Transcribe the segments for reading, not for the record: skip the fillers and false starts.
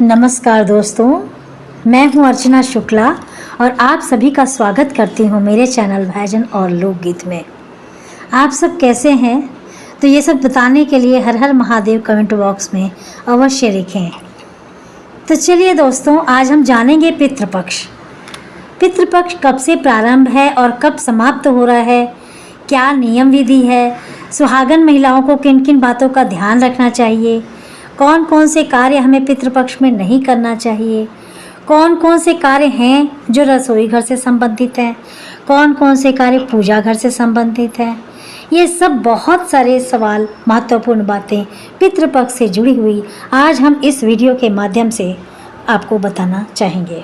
नमस्कार दोस्तों, मैं हूं अर्चना शुक्ला और आप सभी का स्वागत करती हूं मेरे चैनल भजन और लोकगीत में। आप सब कैसे हैं? तो ये सब बताने के लिए हर हर महादेव कमेंट बॉक्स में अवश्य लिखें। तो चलिए दोस्तों, आज हम जानेंगे पितृपक्ष। पितृपक्ष कब से प्रारंभ है और कब समाप्त हो रहा है, क्या नियम विधि है, सुहागन महिलाओं को किन किन बातों का ध्यान रखना चाहिए, कौन कौन से कार्य हमें पितृपक्ष में नहीं करना चाहिए, कौन कौन से कार्य हैं जो रसोई घर से संबंधित हैं, कौन कौन से कार्य पूजा घर से संबंधित हैं। ये सब बहुत सारे सवाल, महत्वपूर्ण बातें पितृपक्ष से जुड़ी हुई आज हम इस वीडियो के माध्यम से आपको बताना चाहेंगे।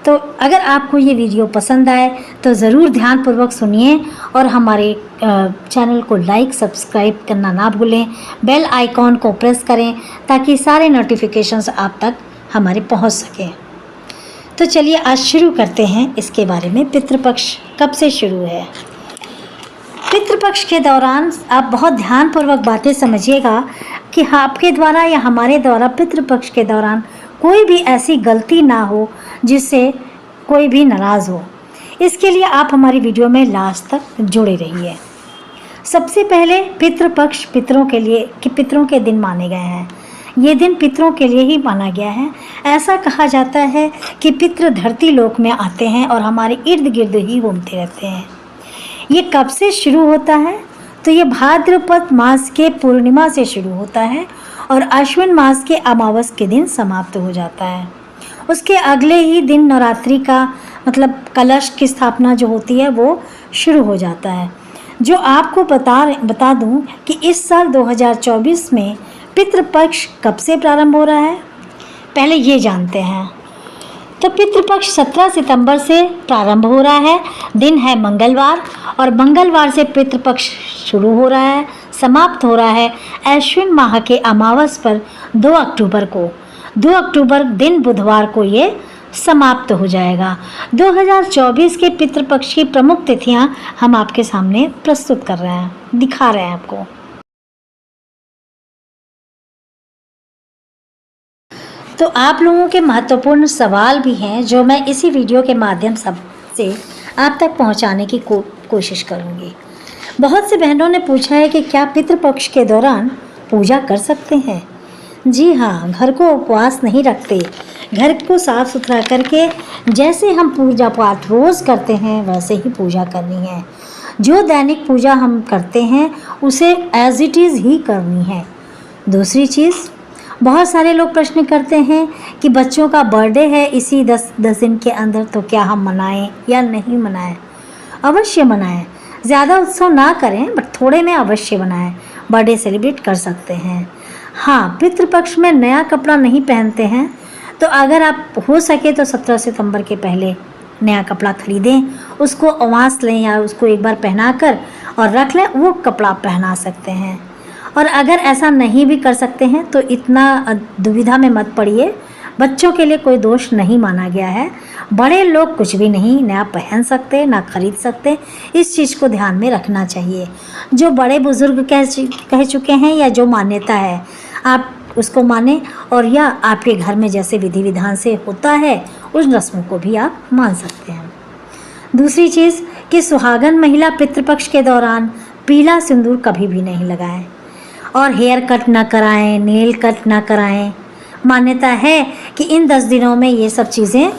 तो अगर आपको ये वीडियो पसंद आए तो ज़रूर ध्यानपूर्वक सुनिए और हमारे चैनल को लाइक सब्सक्राइब करना ना भूलें। बेल आइकॉन को प्रेस करें ताकि सारे नोटिफिकेशंस आप तक हमारे पहुंच सकें। तो चलिए आज शुरू करते हैं इसके बारे में। पितृपक्ष कब से शुरू है? पितृपक्ष के दौरान आप बहुत ध्यानपूर्वक बातें समझिएगा कि आपके द्वारा या हमारे द्वारा पितृपक्ष के दौरान कोई भी ऐसी गलती ना हो जिससे कोई भी नाराज़ हो। इसके लिए आप हमारी वीडियो में लास्ट तक जुड़े रहिए। सबसे पहले पितृपक्ष पितरों के लिए कि पितरों के दिन माने गए हैं। ये दिन पितरों के लिए ही माना गया है। ऐसा कहा जाता है कि पितृ धरती लोक में आते हैं और हमारे इर्द गिर्द ही घूमते रहते हैं। ये कब से शुरू होता है? तो ये भाद्रपद मास के पूर्णिमा से शुरू होता है और अश्विन मास के अमावस के दिन समाप्त हो जाता है। उसके अगले ही दिन नवरात्रि का मतलब कलश की स्थापना जो होती है वो शुरू हो जाता है। जो आपको बता दूं कि इस साल 2024 में पितृपक्ष कब से प्रारंभ हो रहा है, पहले ये जानते हैं। तो पितृपक्ष 17 सितंबर से प्रारंभ हो रहा है। दिन है मंगलवार और मंगलवार से पितृपक्ष शुरू हो रहा है, समाप्त हो रहा है अश्विन माह के अमावस पर 2 अक्टूबर को। 2 अक्टूबर दिन बुधवार को ये समाप्त हो जाएगा। 2024 के पितृपक्ष की प्रमुख तिथियां हम आपके सामने प्रस्तुत कर रहे हैं, दिखा रहे हैं आपको। तो आप लोगों के महत्वपूर्ण सवाल भी हैं जो मैं इसी वीडियो के माध्यम से आप तक पहुंचाने की कोशिश करूंगी। बहुत से बहनों ने पूछा है कि क्या पितृपक्ष के दौरान पूजा कर सकते हैं? जी हाँ, घर को उपवास नहीं रखते। घर को साफ सुथरा करके जैसे हम पूजा पाठ रोज़ करते हैं वैसे ही पूजा करनी है। जो दैनिक पूजा हम करते हैं उसे एज इट इज़ ही करनी है। दूसरी चीज़, बहुत सारे लोग प्रश्न करते हैं कि बच्चों का बर्थडे है इसी 10 दिन के अंदर, तो क्या हम मनाएं या नहीं मनाएं? अवश्य मनाएं। ज़्यादा उत्सव ना करें बट थोड़े में अवश्य बनाएं। बर्थडे सेलिब्रेट कर सकते हैं। हाँ, पितृपक्ष में नया कपड़ा नहीं पहनते हैं तो अगर आप हो सके तो 17 सितंबर के पहले नया कपड़ा खरीदें, उसको अवास लें या उसको एक बार पहना कर और रख लें, वो कपड़ा पहना सकते हैं। और अगर ऐसा नहीं भी कर सकते हैं तो इतना दुविधा में मत पड़िए। बच्चों के लिए कोई दोष नहीं माना गया है। बड़े लोग कुछ भी नहीं नया पहन सकते ना खरीद सकते, इस चीज़ को ध्यान में रखना चाहिए। जो बड़े बुजुर्ग कह चुके हैं या जो मान्यता है आप उसको माने और या आपके घर में जैसे विधि विधान से होता है उन रस्मों को भी आप मान सकते हैं। दूसरी चीज़ कि सुहागन महिला पितृपक्ष के दौरान पीला सिंदूर कभी भी नहीं लगाएं और हेयर कट ना कराएं, नेल कट ना कराएं। मान्यता है कि इन 10 दिनों में ये सब चीज़ें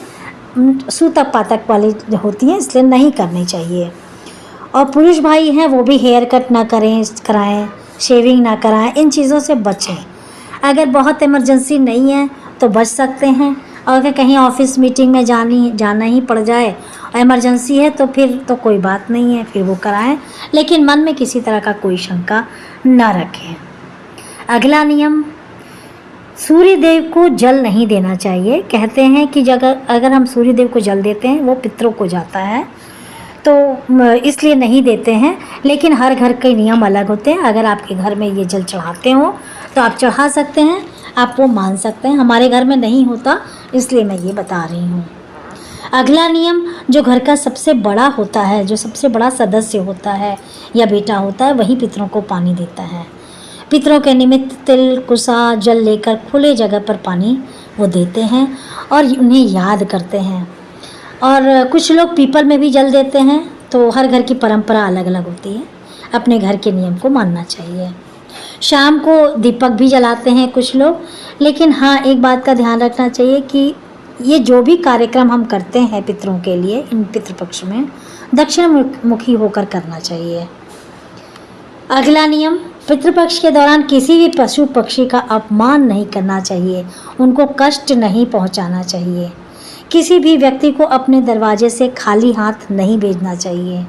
सूतक पातक वाली होती हैं, इसलिए नहीं करनी चाहिए। और पुरुष भाई हैं वो भी हेयर कट ना कराएं, शेविंग ना कराएं, इन चीज़ों से बचें। अगर बहुत इमरजेंसी नहीं है तो बच सकते हैं और अगर कहीं ऑफिस मीटिंग में जाना ही पड़ जाए, इमरजेंसी है तो फिर तो कोई बात नहीं है, फिर वो कराएं, लेकिन मन में किसी तरह का कोई शंका ना रखें। अगला नियम, सूर्य देव को जल नहीं देना चाहिए। कहते हैं कि अगर हम सूर्य देव को जल देते हैं वो पितरों को जाता है, तो इसलिए नहीं देते हैं। लेकिन हर घर के नियम अलग होते हैं। अगर आपके घर में ये जल चढ़ाते हो तो आप चढ़ा सकते हैं, आप वो मान सकते हैं। हमारे घर में नहीं होता इसलिए मैं ये बता रही हूँ। अगला नियम, जो घर का सबसे बड़ा होता है, जो सबसे बड़ा सदस्य होता है या बेटा होता है, वही पितरों को पानी देता है। पितरों के निमित्त तिल कुसा जल लेकर खुले जगह पर पानी वो देते हैं और उन्हें याद करते हैं। और कुछ लोग पीपल में भी जल देते हैं। तो हर घर की परंपरा अलग अलग होती है, अपने घर के नियम को मानना चाहिए। शाम को दीपक भी जलाते हैं कुछ लोग, लेकिन हाँ, एक बात का ध्यान रखना चाहिए कि ये जो भी कार्यक्रम हम करते हैं पितरों के लिए इन पितृपक्ष में, दक्षिण मुखी होकर करना चाहिए। अगला नियम, पितृपक्ष के दौरान किसी भी पशु पक्षी का अपमान नहीं करना चाहिए, उनको कष्ट नहीं पहुंचाना चाहिए। किसी भी व्यक्ति को अपने दरवाजे से खाली हाथ नहीं भेजना चाहिए।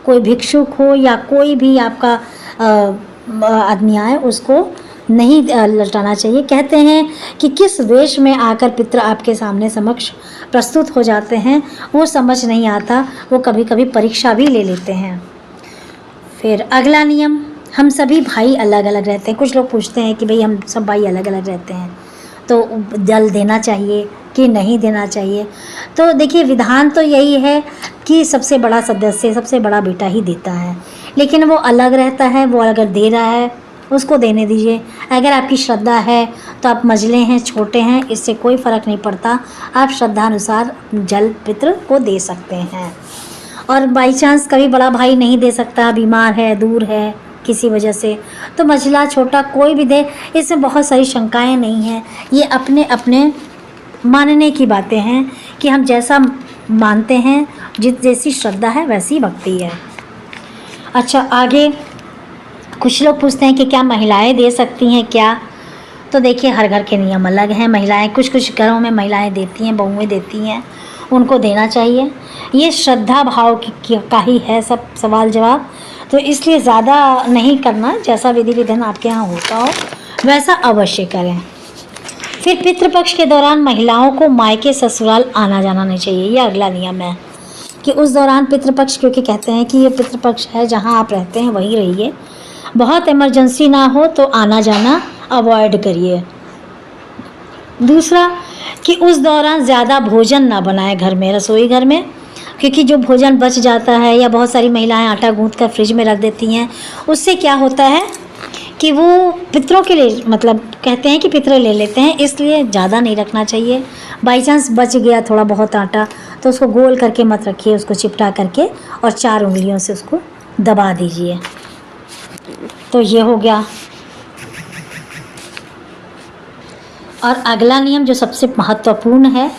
कोई भिक्षुक हो या कोई भी आपका आदमी आए, उसको नहीं लौटाना चाहिए। कहते हैं कि किस वेश में आकर पितृ आपके सामने समक्ष प्रस्तुत हो जाते हैं, वो समझ नहीं आता, वो कभी कभी परीक्षा भी ले लेते हैं। फिर अगला नियम, हम सभी भाई अलग अलग रहते हैं। कुछ लोग पूछते हैं कि भाई हम सब भाई अलग अलग रहते हैं, तो जल देना चाहिए कि नहीं देना चाहिए। तो देखिए, विधान तो यही है कि सबसे बड़ा सदस्य, सबसे बड़ा बेटा ही देता है, लेकिन वो अलग रहता है, वो अगर दे रहा है उसको देने दीजिए। अगर आपकी श्रद्धा है तो आप मझले हैं, छोटे हैं, इससे कोई फ़र्क नहीं पड़ता, आप श्रद्धानुसार जल पितृ को दे सकते हैं। और बाई चांस कभी बड़ा भाई नहीं दे सकता, बीमार है, दूर है किसी वजह से, तो मझला छोटा कोई भी दे, इसमें बहुत सारी शंकाएं नहीं हैं। ये अपने अपने मानने की बातें हैं कि हम जैसा मानते हैं, जैसी श्रद्धा है वैसी भक्ति है। अच्छा, आगे कुछ लोग पूछते हैं कि क्या महिलाएं दे सकती हैं क्या? तो देखिए, हर घर के नियम अलग हैं। महिलाएं, कुछ घरों में महिलाएं देती हैं, बहुएं देती हैं, उनको देना चाहिए। ये श्रद्धा भाव का ही है सब सवाल जवाब, तो इसलिए ज़्यादा नहीं करना, जैसा विधि विधान आपके यहाँ होता हो वैसा अवश्य करें। फिर पितृपक्ष के दौरान महिलाओं को मायके ससुराल आना जाना नहीं चाहिए। ये अगला नियम है कि उस दौरान पितृपक्ष, क्योंकि कहते हैं कि ये पितृपक्ष है, जहाँ आप रहते हैं वहीं रहिए, बहुत इमरजेंसी ना हो तो आना जाना अवॉइड करिए। दूसरा कि उस दौरान ज़्यादा भोजन ना बनाएं घर में, रसोई घर में, क्योंकि जो भोजन बच जाता है या बहुत सारी महिलाएं आटा गूंथ कर फ्रिज में रख देती हैं, उससे क्या होता है कि वो पितरों के लिए, मतलब कहते हैं कि पितर ले लेते हैं, इसलिए ज़्यादा नहीं रखना चाहिए। बाई चांस बच गया थोड़ा बहुत आटा तो उसको गोल करके मत रखिए, उसको चिपटा करके और 4 उंगलियों से उसको दबा दीजिए। तो ये हो गया। और अगला नियम जो सबसे महत्वपूर्ण है,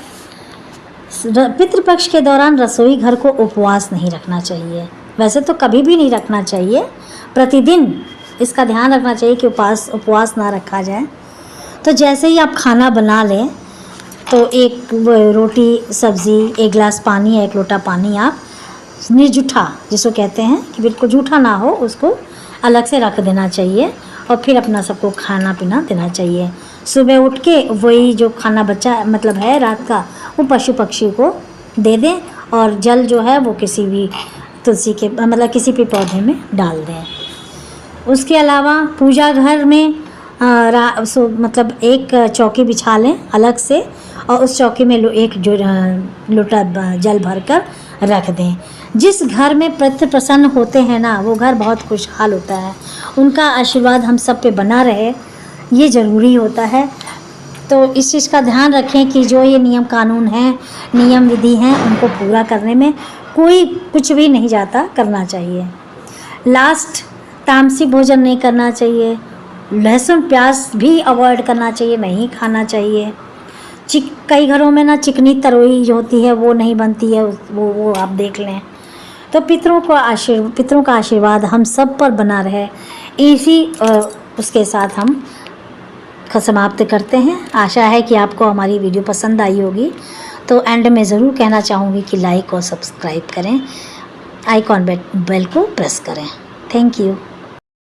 पितृपक्ष के दौरान रसोई घर को उपवास नहीं रखना चाहिए। वैसे तो कभी भी नहीं रखना चाहिए, प्रतिदिन इसका ध्यान रखना चाहिए कि उपवास ना रखा जाए। तो जैसे ही आप खाना बना लें तो एक रोटी, सब्ज़ी, 1 गिलास पानी या 1 लोटा पानी आप निर्जूठा, जिसको कहते हैं कि बिल्कुल जूठा ना हो, उसको अलग से रख देना चाहिए और फिर अपना सबको खाना पीना देना चाहिए। सुबह उठ के वही जो खाना बचा मतलब है रात का, वो पशु पक्षी को दे दें और जल जो है वो किसी भी तुलसी के मतलब किसी भी पौधे में डाल दें। उसके अलावा पूजा घर में मतलब एक चौकी बिछा लें अलग से और उस चौकी में एक लोटा जल भरकर रख दें। जिस घर में पितृ प्रसन्न होते हैं ना, वो घर बहुत खुशहाल होता है। उनका आशीर्वाद हम सब पे बना रहे, ये ज़रूरी होता है। तो इस चीज़ का ध्यान रखें कि जो ये नियम कानून हैं, नियम विधि हैं, उनको पूरा करने में कोई कुछ भी नहीं जाता, करना चाहिए। लास्ट, तामसिक भोजन नहीं करना चाहिए, लहसुन प्याज भी अवॉइड करना चाहिए, नहीं खाना चाहिए। कई घरों में ना चिकनी तरोई जो होती है वो नहीं बनती है, वो आप देख लें। तो पितरों का आशीर्वाद हम सब पर बना रहे, इसी उसके साथ हम समाप्त करते हैं। आशा है कि आपको हमारी वीडियो पसंद आई होगी। तो एंड में ज़रूर कहना चाहूँगी कि लाइक और सब्सक्राइब करें, आइकॉन बेल को प्रेस करें। Thank you.